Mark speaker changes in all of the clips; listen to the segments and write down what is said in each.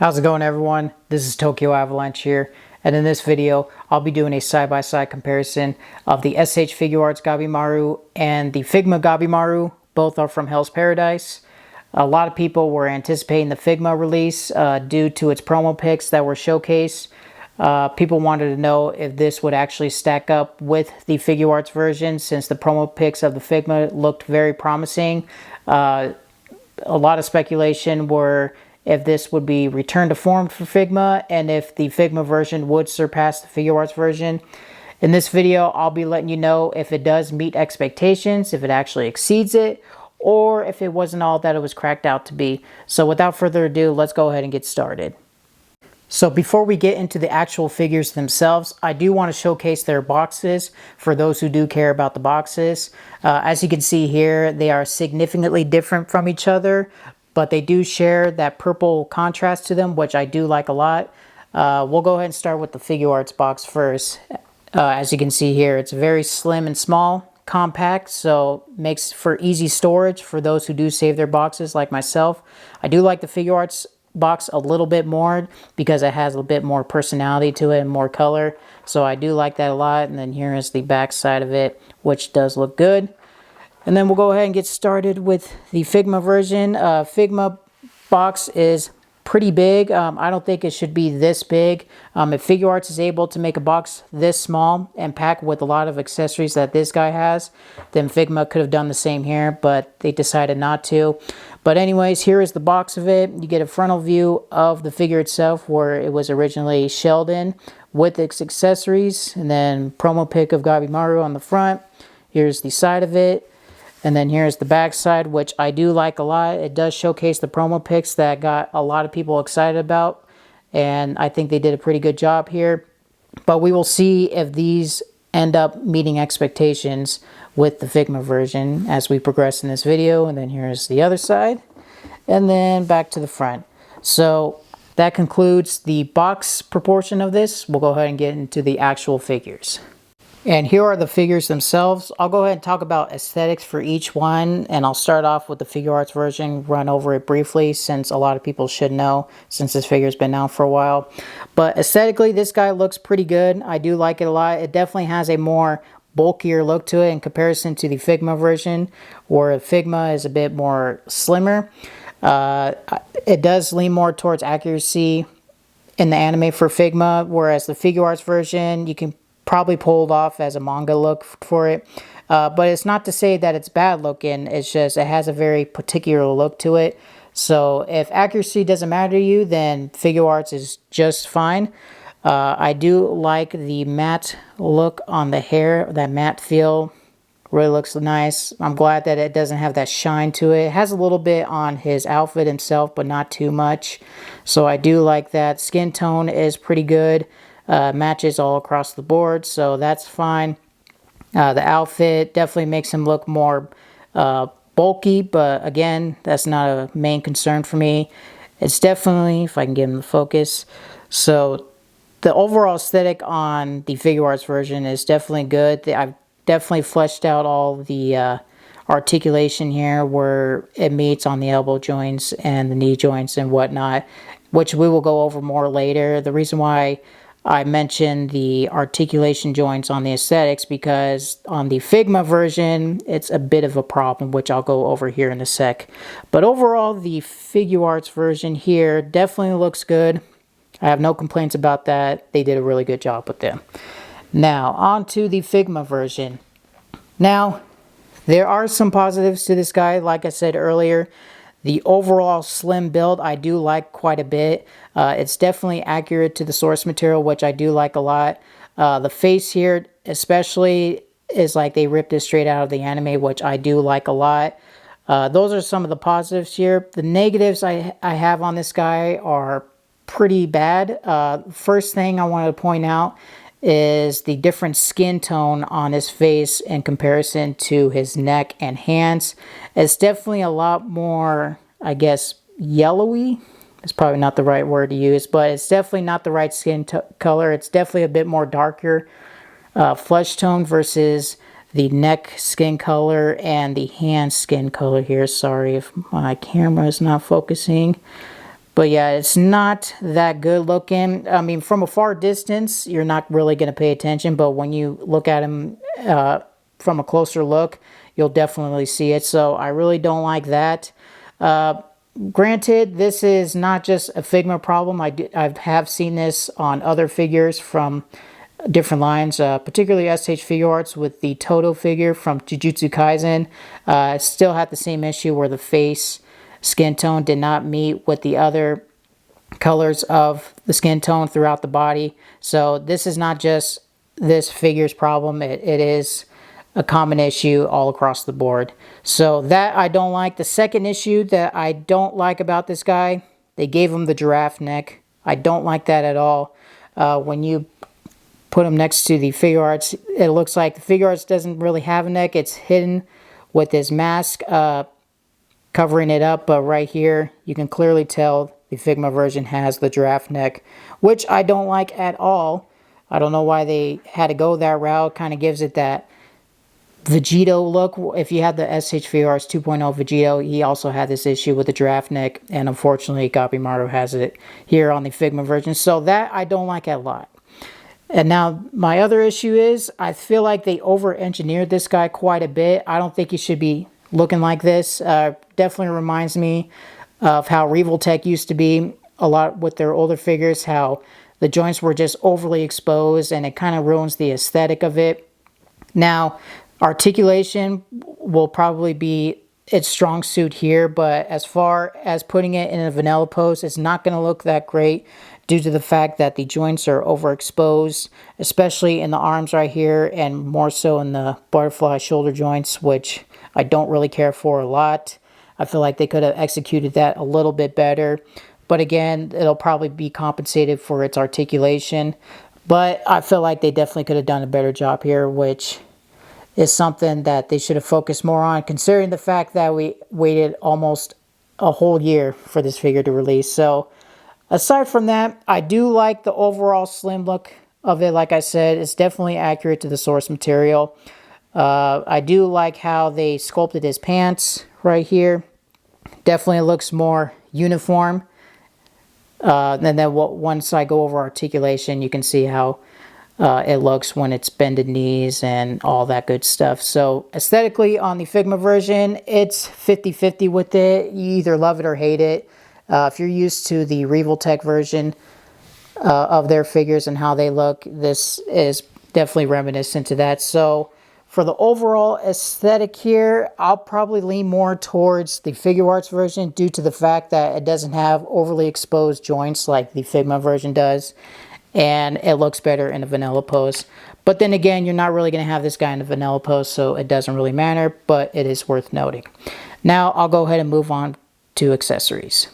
Speaker 1: How's it going, everyone? This is Tokyo Avalanche here, and in this video I'll be doing a side-by-side comparison of the SH Figuarts Gabimaru and the Figma Gabimaru. Both are from Hell's Paradise. A lot of people were anticipating the Figma release due to its promo pics that were showcased. People wanted to know if this would actually stack up with the Figuarts version, since the promo pics of the Figma looked very promising. A lot of speculation were if this would be returned to form for Figma, and if the Figma version would surpass the Figuarts version. In this video, I'll be letting you know if it does meet expectations, if it actually exceeds it, or if it wasn't all that it was cracked out to be. So without further ado, let's go ahead and get started. So before we get into the actual figures themselves, I do want to showcase their boxes for those who do care about the boxes. As you can see here, they are significantly different from each other, but they do share that purple contrast to them, which I do like a lot. We'll go ahead and start with the Figuarts box first. As you can see here, it's very slim and small, compact, so makes for easy storage for those who do save their boxes like myself. I do like the Figuarts box a little bit more because it has a bit more personality to it and more color, so I do like that a lot. And then here is the back side of it, which does look good. And then we'll go ahead and get started with the Figma version. Figma box is pretty big. I don't think it should be this big. If Figuarts is able to make a box this small and pack with a lot of accessories that this guy has, then Figma could have done the same here, but they decided not to. But anyways, here is the box of it. You get a frontal view of the figure itself, where it was originally shelled in, with its accessories, and then promo pic of Gabimaru on the front. Here's the side of it. And then here's the back side, which I do like a lot. It does showcase the promo pics that got a lot of people excited about, and I think they did a pretty good job here. But we will see if these end up meeting expectations with the Figma version as we progress in this video. And then here's the other side, and then back to the front. So that concludes the box proportion of this. We'll go ahead and get into the actual figures. And here are the figures themselves. I'll go ahead and talk about aesthetics for each one, and I'll start off with the Figuarts version, run over it briefly since a lot of people should know since this figure's been out for a while. But aesthetically, this guy looks pretty good. I do like it a lot. It definitely has a more bulkier look to it in comparison to the Figma version, where Figma is a bit more slimmer. It does lean more towards accuracy in the anime for Figma, whereas the Figuarts version, you can probably pulled off as a manga look for it, but it's not to say that it's bad looking. It's just it has a very particular look to it. So if accuracy doesn't matter to you, then Figuarts is just fine. I do like the matte look on the hair. That matte feel really looks nice. I'm glad that it doesn't have that shine to it. It has a little bit on his outfit himself, but not too much, so I do like that. Skin tone is pretty good. Matches all across the board, so that's fine. The outfit definitely makes him look more bulky, but again, that's not a main concern for me. It's definitely, if I can get him to focus, so the overall aesthetic on the Figuarts version is definitely good. I've definitely fleshed out all the articulation here, where it meets on the elbow joints and the knee joints and whatnot, which we will go over more later. The reason why I mentioned the articulation joints on the aesthetics, because on the Figma version, it's a bit of a problem, which I'll go over here in a sec. But overall, the Figuarts version here definitely looks good. I have no complaints about that. They did a really good job with them. Now, on to the Figma version. Now, there are some positives to this guy, like I said earlier. The overall slim build I do like quite a bit. It's definitely accurate to the source material, which I do like a lot. The face here especially is like they ripped it straight out of the anime, which I do like a lot. Those are some of the positives here. The negatives I have on this guy are pretty bad. First thing I wanted to point out is the different skin tone on his face in comparison to his neck and hands. It's definitely a lot more, I guess, yellowy. It's probably not the right word to use, but it's definitely not the right skin color. It's definitely a bit more darker flesh tone versus the neck skin color and the hand skin color here. Sorry if my camera is not focusing. But yeah, it's not that good looking. I mean, from a far distance, you're not really going to pay attention. But when you look at him from a closer look, you'll definitely see it. So I really don't like that. Granted, this is not just a Figma problem. I have seen this on other figures from different lines, particularly SH Figuarts with the Toto figure from Jujutsu Kaisen. Still had the same issue where the face skin tone did not meet with the other colors of the skin tone throughout the body. So this is not just this figure's problem. It is a common issue all across the board. So that I don't like. The second issue that I don't like about this guy, they gave him the giraffe neck. I don't like that at all. When you put him next to the Figuarts, it looks like the Figuarts doesn't really have a neck. It's hidden with his mask covering it up, but right here you can clearly tell the Figma version has the giraffe neck, which I don't like at all. I don't know why they had to go that route. Kind of gives it that Vegito look. If you had the SH Figuarts 2.0 Vegito, he also had this issue with the giraffe neck, and unfortunately Gabimaru has it here on the Figma version. So that I don't like a lot. And now my other issue is I feel like they over-engineered this guy quite a bit. I don't think he should be looking like this. Definitely reminds me of how Revoltech used to be a lot with their older figures, how the joints were just overly exposed and it kind of ruins the aesthetic of it. Now, articulation will probably be its strong suit here, but as far as putting it in a vanilla pose, it's not going to look that great due to the fact that the joints are overexposed, especially in the arms right here and more so in the butterfly shoulder joints, which I don't really care for a lot. I feel like they could have executed that a little bit better. But again, it'll probably be compensated for its articulation. But I feel like they definitely could have done a better job here, which is something that they should have focused more on, considering the fact that we waited almost a whole year for this figure to release. So aside from that, I do like the overall slim look of it. Like I said, it's definitely accurate to the source material. I do like how they sculpted his pants right here. Definitely looks more uniform. And then once I go over articulation, you can see how it looks when it's bended knees and all that good stuff. So aesthetically on the Figma version, it's 50-50 with it. You either love it or hate it. If you're used to the Revoltech version of their figures and how they look, this is definitely reminiscent to that. So for the overall aesthetic here, I'll probably lean more towards the Figuarts version due to the fact that it doesn't have overly exposed joints like the Figma version does, and it looks better in a vanilla pose. But then again, you're not really going to have this guy in a vanilla pose, so it doesn't really matter, but it is worth noting. Now I'll go ahead and move on to accessories.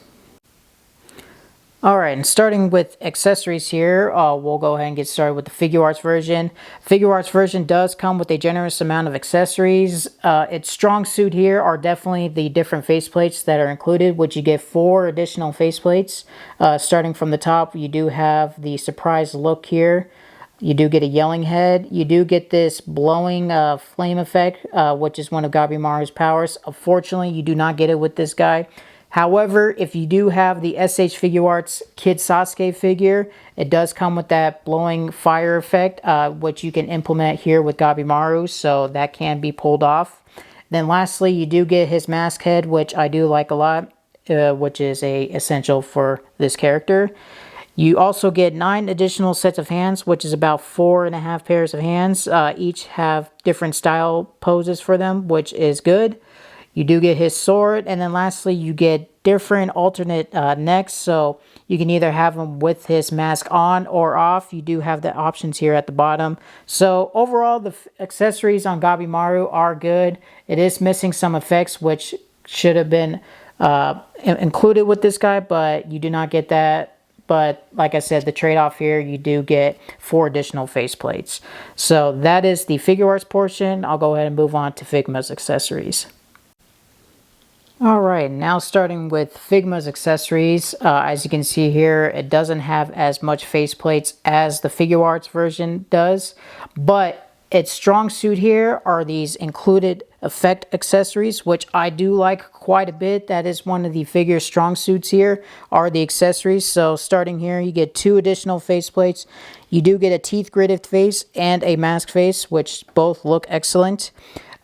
Speaker 1: Alright, and starting with accessories here, we'll go ahead and get started with the Figuarts version. Figuarts version does come with a generous amount of accessories. Its strong suit here are definitely the different faceplates that are included, which you get 4 additional faceplates. Starting from the top, you do have the surprise look here. You do get a yelling head. You do get this blowing flame effect, which is one of Gabimaru's powers. Unfortunately, you do not get it with this guy. However, if you do have the SH Figuarts Kid Sasuke figure, it does come with that blowing fire effect, which you can implement here with Gabimaru, so that can be pulled off. Then lastly, you do get his mask head, which I do like a lot, which is essential for this character. You also get 9 additional sets of hands, which is about 4.5 pairs of hands. Each have different style poses for them, which is good. You do get his sword, and then lastly, you get different alternate necks, so you can either have him with his mask on or off. You do have the options here at the bottom. So overall, the accessories on Gabimaru are good. It is missing some effects, which should have been included with this guy, but you do not get that. But like I said, the trade-off here, you do get 4 additional faceplates. So that is the Figuarts portion. I'll go ahead and move on to Figma's accessories. Alright, now starting with Figma's accessories, as you can see here, it doesn't have as much faceplates as the Figuarts version does, but its strong suit here are these included effect accessories, which I do like quite a bit. That is one of the figure's strong suits here, are the accessories. So starting here, you get 2 additional faceplates. You do get a teeth gritted face and a mask face, which both look excellent.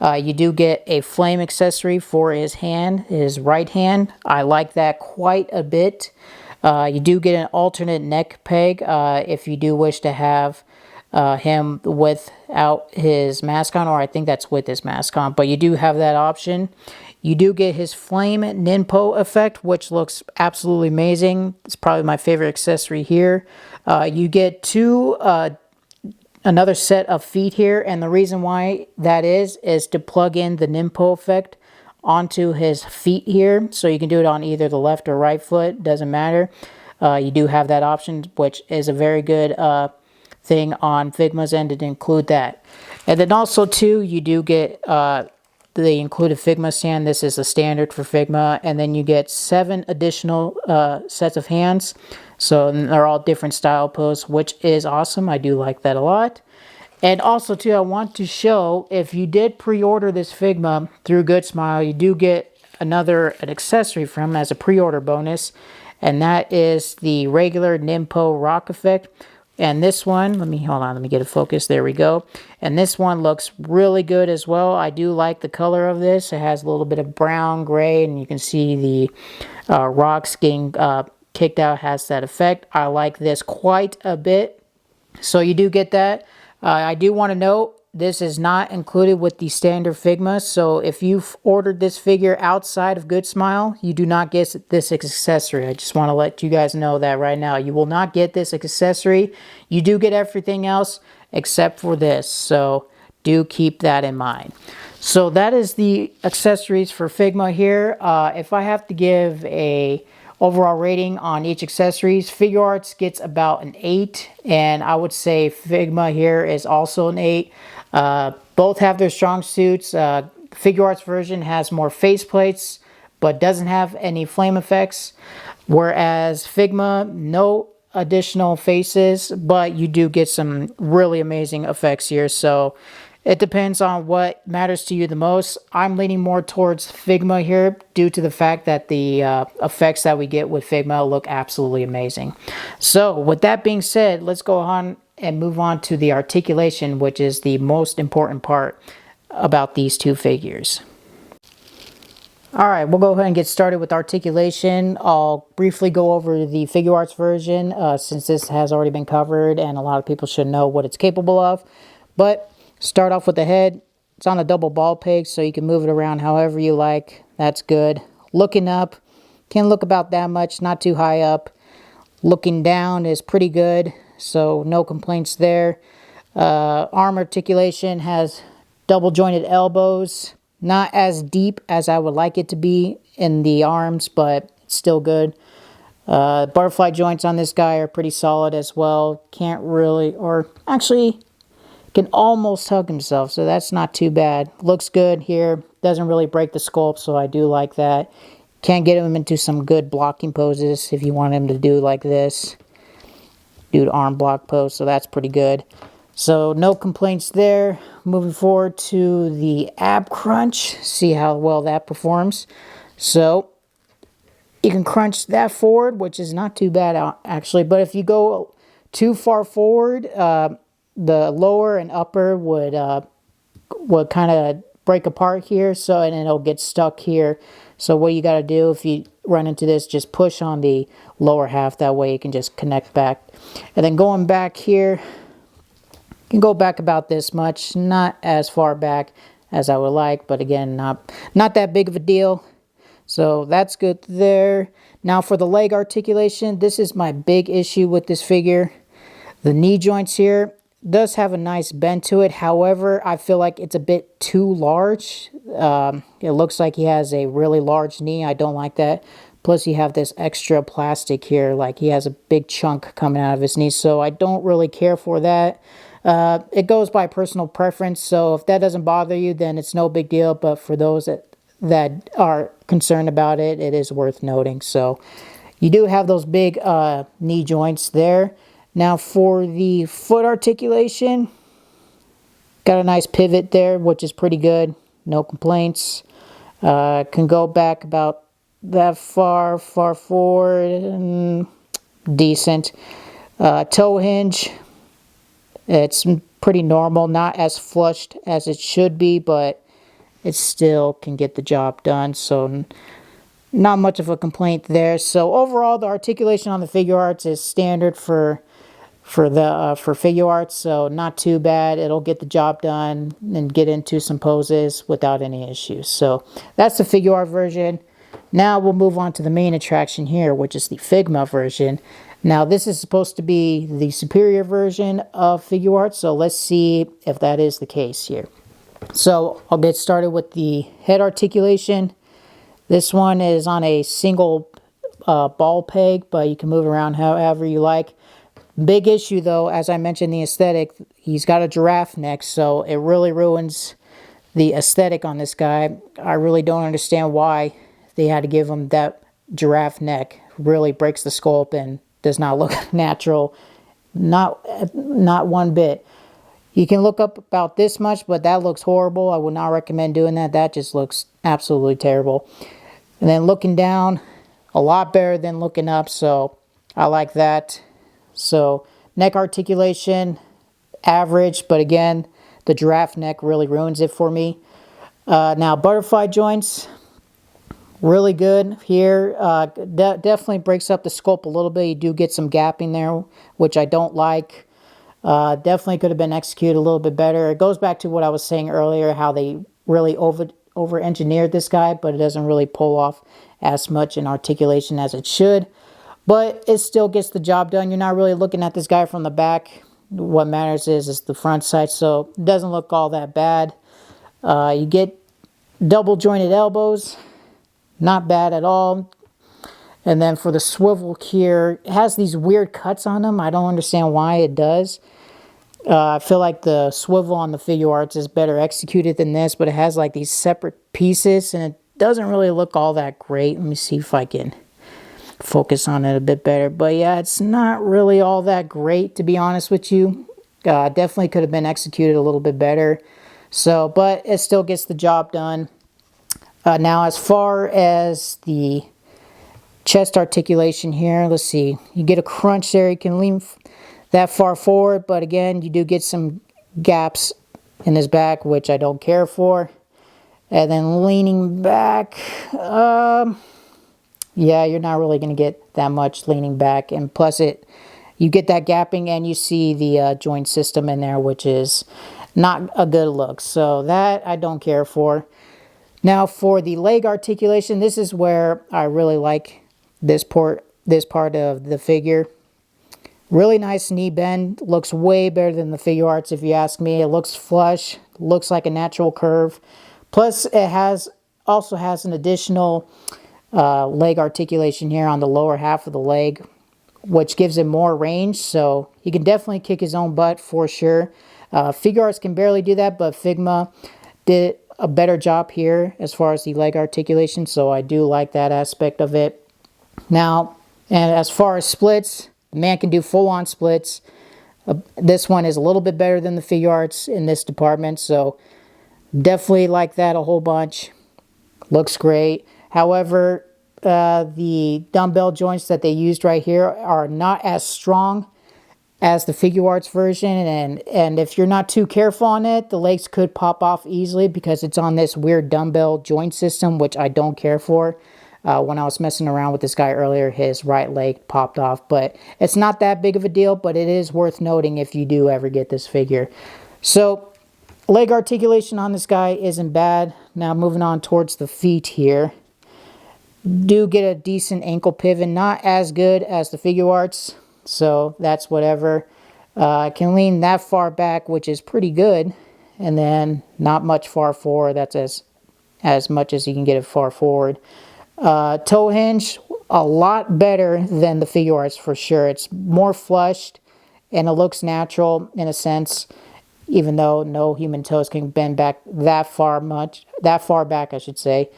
Speaker 1: You do get a flame accessory for his hand, his right hand. I like that quite a bit. You do get an alternate neck peg if you do wish to have him without his mask on, or I think that's with his mask on, but you do have that option. You do get his flame ninpo effect, which looks absolutely amazing. It's probably my favorite accessory here. You get another set of feet here, and the reason why that is to plug in the ninpo effect onto his feet here, so you can do it on either the left or right foot, doesn't matter. You do have that option, which is a very good thing on Figma's end to include that. And then also too, you do get the included Figma stand. This is a standard for Figma, and then you get 7 additional sets of hands. So they're all different style posts, which is awesome. I do like that a lot. And also too, I want to show, if you did pre-order this Figma through Good Smile, you do get an accessory from him as a pre-order bonus, and that is the regular ninpo rock effect. And this one, let me get it focused. There we go. And this one looks really good as well. I do like the color of this. It has a little bit of brown, gray, and you can see the rocks getting kicked out has that effect. I like this quite a bit. So you do get that. I do want to note, this is not included with the standard Figma, so if you've ordered this figure outside of Good Smile, you do not get this accessory. I just want to let you guys know that right now. You will not get this accessory. You do get everything else except for this, so do keep that in mind. So that is the accessories for Figma here. If I have to give a overall rating on each accessories, Figuarts gets about an 8, and I would say Figma here is also an 8. Both have their strong suits. Figuarts version has more faceplates, but doesn't have any flame effects, whereas Figma, no additional faces, but you do get some really amazing effects here. So it depends on what matters to you the most. I'm leaning more towards Figma here due to the fact that the effects that we get with Figma look absolutely amazing. So with that being said, let's go on and move on to the articulation, which is the most important part about these two figures. Alright, we'll go ahead and get started with articulation. I'll briefly go over the Figuarts version since this has already been covered and a lot of people should know what it's capable of. But start off with the head. It's on a double ball peg, so you can move it around however you like. That's good. Looking up, can look about that much, not too high up. Looking down is pretty good, so no complaints there. Arm articulation has double jointed elbows. Not as deep as I would like it to be in the arms, but it's still good. Butterfly joints on this guy are pretty solid as well. Can't really, or actually can almost hug himself, so that's not too bad. Looks good here. Doesn't really break the sculpt, so I do like that. Can get him into some good blocking poses if you want him to do like this. Do the arm block pose, so that's pretty good. So no complaints there. Moving forward to the ab crunch. See how well that performs. So you can crunch that forward, which is not too bad actually. But if you go too far forward, the lower and upper would kind of break apart here. So and it'll get stuck here. So what you got to do if you run into this, just push on the lower half. That way you can just connect back. And then going back here, you can go back about this much. Not as far back as I would like, but again, not that big of a deal. So that's good there. Now for the leg articulation, this is my big issue with this figure. The knee joints here does have a nice bend to it. However, I feel like it's a bit too large. It looks like he has a really large knee. I don't like that. Plus you have this extra plastic here, like he has a big chunk coming out of his knee. So I don't really care for that. It goes by personal preference. So if that doesn't bother you, then it's no big deal. But for those that are concerned about it, it is worth noting. So you do have those big knee joints there. Now for the foot articulation, got a nice pivot there, which is pretty good. no complaints. Can go back about that far forward, and decent. Toe hinge, it's pretty normal, not as flushed as it should be, but it still can get the job done, so not much of a complaint there. So overall, the articulation on the Figuarts is standard for Figuarts, so not too bad. It'll get the job done and get into some poses without any issues. So that's the Figuart version. Now we'll move on to the main attraction here, which is the Figma version. Now this is supposed to be the superior version of Figuarts, so let's see if that is the case here. So I'll get started with the head articulation. This one is on a single ball peg, but you can move around however you like. Big issue though, as I mentioned, the aesthetic, he's got a giraffe neck, so it really ruins the aesthetic on this guy. I really don't understand why they had to give him that giraffe neck. Really breaks the sculpt and does not look natural, not one bit. You can look up about this much, but that looks horrible. I would not recommend doing that. That just looks absolutely terrible. And then looking down, a lot better than looking up, so I like that. So neck articulation, average, but again, the giraffe neck really ruins it for me. Now butterfly joints, really good here. Definitely breaks up the sculpt a little bit. You do get some gapping there, which I don't like. Definitely could have been executed a little bit better. It goes back to what I was saying earlier, how they really over-engineered this guy, but it doesn't really pull off as much in articulation as it should. But it still gets the job done. You're not really looking at this guy from the back. What matters is the front side, so it doesn't look all that bad. You get double jointed elbows, not bad at all. And then for the swivel here, it has these weird cuts on them. I don't understand why it does. I feel like the swivel on the Figuarts is better executed than this, but it has like these separate pieces, and it doesn't really look all that great. Let me see if I can focus on it a bit better. But yeah, it's not really all that great, to be honest with you. Definitely could have been executed a little bit better. So, but it still gets the job done. Now, as far as the chest articulation here, let's see. You get a crunch there. You can lean that far forward, but again, you do get some gaps in his back, which I don't care for. And then leaning back, yeah, you're not really going to get that much leaning back. And plus, you get that gapping and you see the joint system in there, which is not a good look. So that I don't care for. Now for the leg articulation, this is where I really like this part of the figure. Really nice knee bend. Looks way better than the Figuarts if you ask me. It looks flush. Looks like a natural curve. Plus it also has an additional leg articulation here on the lower half of the leg, which gives him more range, so he can definitely kick his own butt for sure. Figuarts can barely do that, but Figma did a better job here as far as the leg articulation, so I do like that aspect of it. Now, and as far as splits, the man can do full-on splits. This one is a little bit better than the Figuarts in this department, so definitely like that a whole bunch. Looks great. However, the dumbbell joints that they used right here are not as strong as the Figuarts version, and if you're not too careful on it, the legs could pop off easily because it's on this weird dumbbell joint system, which I don't care for. When I was messing around with this guy earlier, his right leg popped off, but it's not that big of a deal, but it is worth noting if you do ever get this figure. So leg articulation on this guy isn't bad. Now moving on towards the feet here. Do get a decent ankle pivot, not as good as the Figuarts, so that's whatever. Can lean that far back, which is pretty good, and then not much far forward. That's as much as you can get it far forward. Toe hinge, a lot better than the Figuarts for sure. It's more flushed, and it looks natural in a sense, even though no human toes can bend back that far back, I should say.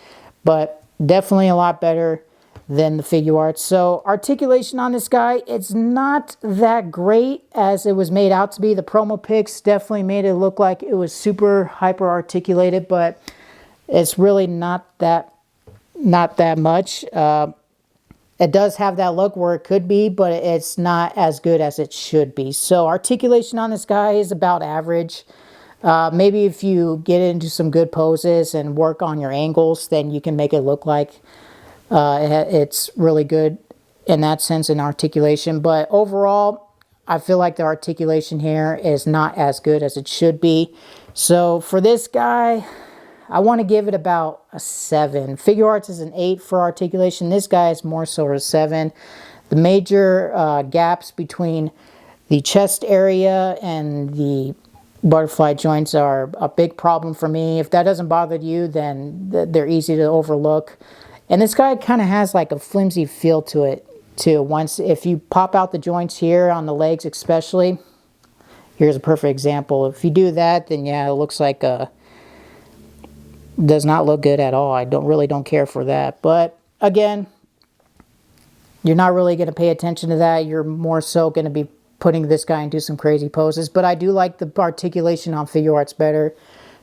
Speaker 1: But definitely a lot better than the Figuarts. So articulation on this guy, it's not that great as it was made out to be. The promo pics definitely made it look like it was super hyper articulated, but It's really not that much. It does have that look where it could be, but it's not as good as it should be. So articulation on this guy is about average. Maybe if you get into some good poses and work on your angles, then you can make it look like it's really good in that sense in articulation. But overall, I feel like the articulation here is not as good as it should be. So for this guy, I want to give it about a 7. Figuarts is an 8 for articulation. This guy is more so a 7. The major gaps between the chest area and the butterfly joints are a big problem for me. If that doesn't bother you, then they're easy to overlook. And this guy kind of has like a flimsy feel to it too. If you pop out the joints here on the legs especially, here's a perfect example. If you do that, then yeah, it looks like does not look good at all. I really don't care for that. But again, you're not really going to pay attention to that. You're more so going to be putting this guy into some crazy poses. But I do like the articulation on Figuarts better.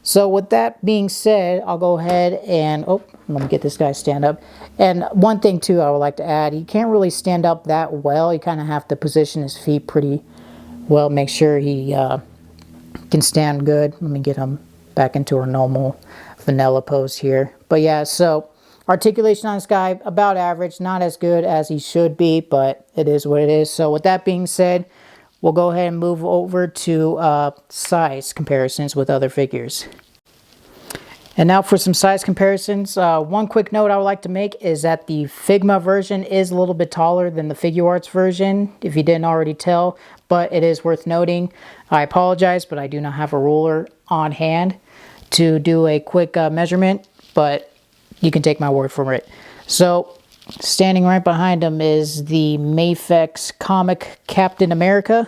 Speaker 1: So with that being said, I'll go ahead and, let me get this guy stand up. And one thing too I would like to add, he can't really stand up that well. You kind of have to position his feet pretty well, make sure he can stand good. Let me get him back into our normal vanilla pose here. But yeah, so articulation on this guy, about average, not as good as he should be, but it is what it is. So with that being said, we'll go ahead and move over to size comparisons with other figures. And now for some size comparisons. One quick note I would like to make is that the Figma version is a little bit taller than the Figuarts version, if you didn't already tell, but it is worth noting. I apologize, but I do not have a ruler on hand to do a quick measurement, but you can take my word for it. So standing right behind him is the Mafex comic Captain America.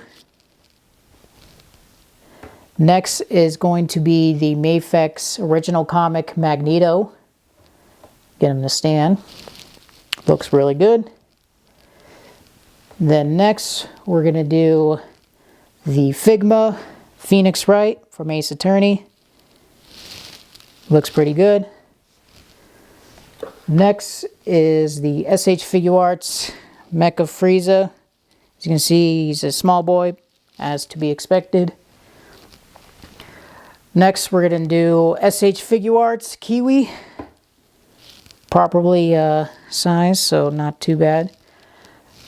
Speaker 1: Next is going to be the Mafex original comic Magneto. Get him to stand. Looks really good. Then next we're going to do the Figma Phoenix Wright from Ace Attorney. Looks pretty good. Next is the SH Figuarts Mecha Frieza. As you can see, he's a small boy, as to be expected. Next, we're going to do SH Figuarts Kiwi. Properly sized, so not too bad.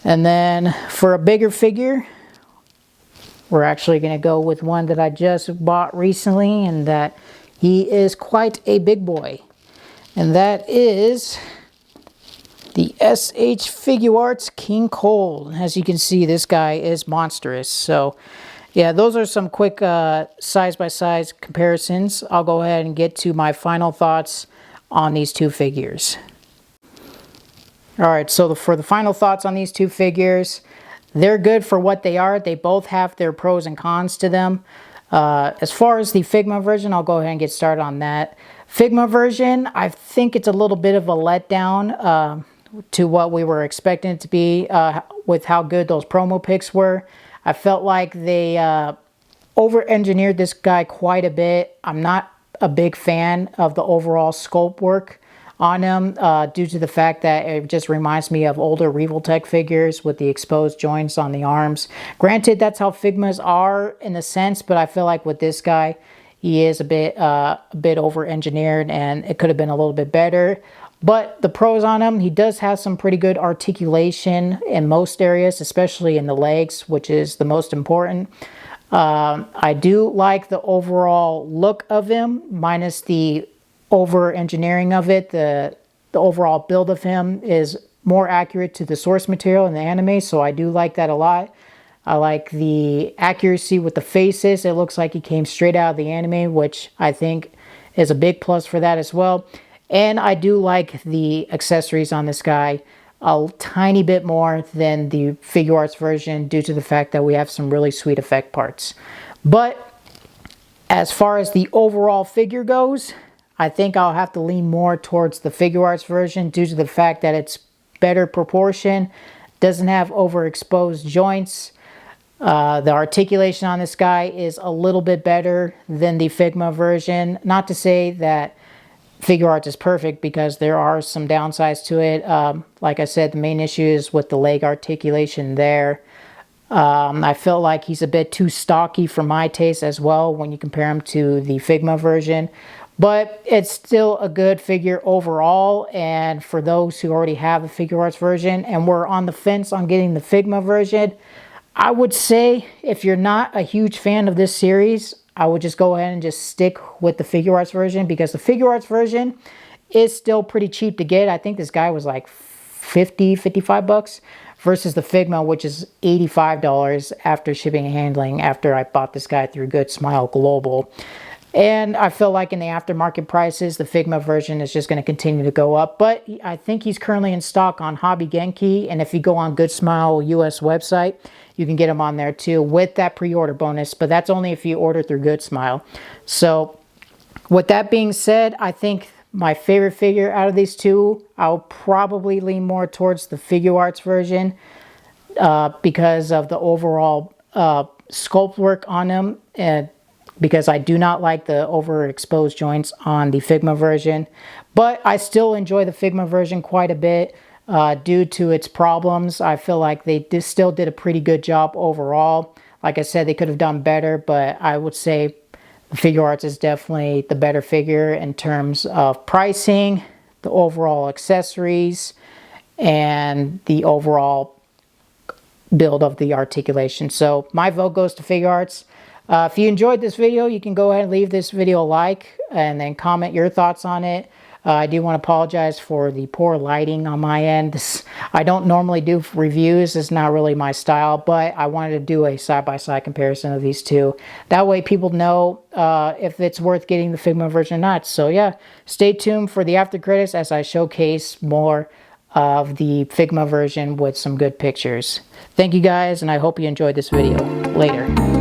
Speaker 1: And then for a bigger figure, we're actually going to go with one that I just bought recently, and that he is quite a big boy. And that is the SH Figuarts King Cold. As you can see, this guy is monstrous. So yeah, those are some quick size-by-size comparisons. I'll go ahead and get to my final thoughts on these two figures. Alright, so for the final thoughts on these two figures, they're good for what they are. They both have their pros and cons to them. As far as the Figma version, I'll go ahead and get started on that. Figma version, I think it's a little bit of a letdown to what we were expecting it to be with how good those promo pics were. I felt like they over-engineered this guy quite a bit. I'm not a big fan of the overall sculpt work on him due to the fact that it just reminds me of older Revoltech figures with the exposed joints on the arms. Granted, that's how Figmas are in a sense, but I feel like with this guy, he is a bit over-engineered, and it could have been a little bit better. But the pros on him, he does have some pretty good articulation in most areas, especially in the legs, which is the most important. I do like the overall look of him, minus the over-engineering of it. The overall build of him is more accurate to the source material in the anime, so I do like that a lot. I like the accuracy with the faces. It looks like he came straight out of the anime, which I think is a big plus for that as well. And I do like the accessories on this guy a tiny bit more than the Figuarts version due to the fact that we have some really sweet effect parts. But as far as the overall figure goes, I think I'll have to lean more towards the Figuarts version due to the fact that it's better proportion, doesn't have overexposed joints. The articulation on this guy is a little bit better than the Figma version. Not to say that Figuarts is perfect because there are some downsides to it. Like I said, the main issue is with the leg articulation there. I feel like he's a bit too stocky for my taste as well when you compare him to the Figma version. But it's still a good figure overall, and for those who already have the Figuarts version and were on the fence on getting the Figma version, I would say if you're not a huge fan of this series, I would just go ahead and just stick with the Figuarts version, because the Figuarts version is still pretty cheap to get. I think this guy was like 55 bucks versus the Figma, which is $85 after shipping and handling after I bought this guy through Good Smile Global. And I feel like in the aftermarket prices, the Figma version is just going to continue to go up. But I think he's currently in stock on Hobby Genki. And if you go on Good Smile US website, you can get him on there too with that pre-order bonus. But that's only if you order through Good Smile. So with that being said, I think my favorite figure out of these two, I'll probably lean more towards the Figuarts version because of the overall sculpt work on them, and because I do not like the overexposed joints on the Figma version. But I still enjoy the Figma version quite a bit due to its problems. I feel like they still did a pretty good job overall. Like I said, they could have done better, but I would say Figuarts is definitely the better figure in terms of pricing, the overall accessories, and the overall build of the articulation. So my vote goes to Figuarts. If you enjoyed this video, you can go ahead and leave this video a like and then comment your thoughts on it. I do want to apologize for the poor lighting on my end. I don't normally do reviews. It's not really my style, but I wanted to do a side-by-side comparison of these two. That way people know if it's worth getting the Figma version or not. So yeah, stay tuned for the after credits as I showcase more of the Figma version with some good pictures. Thank you guys, and I hope you enjoyed this video. Later.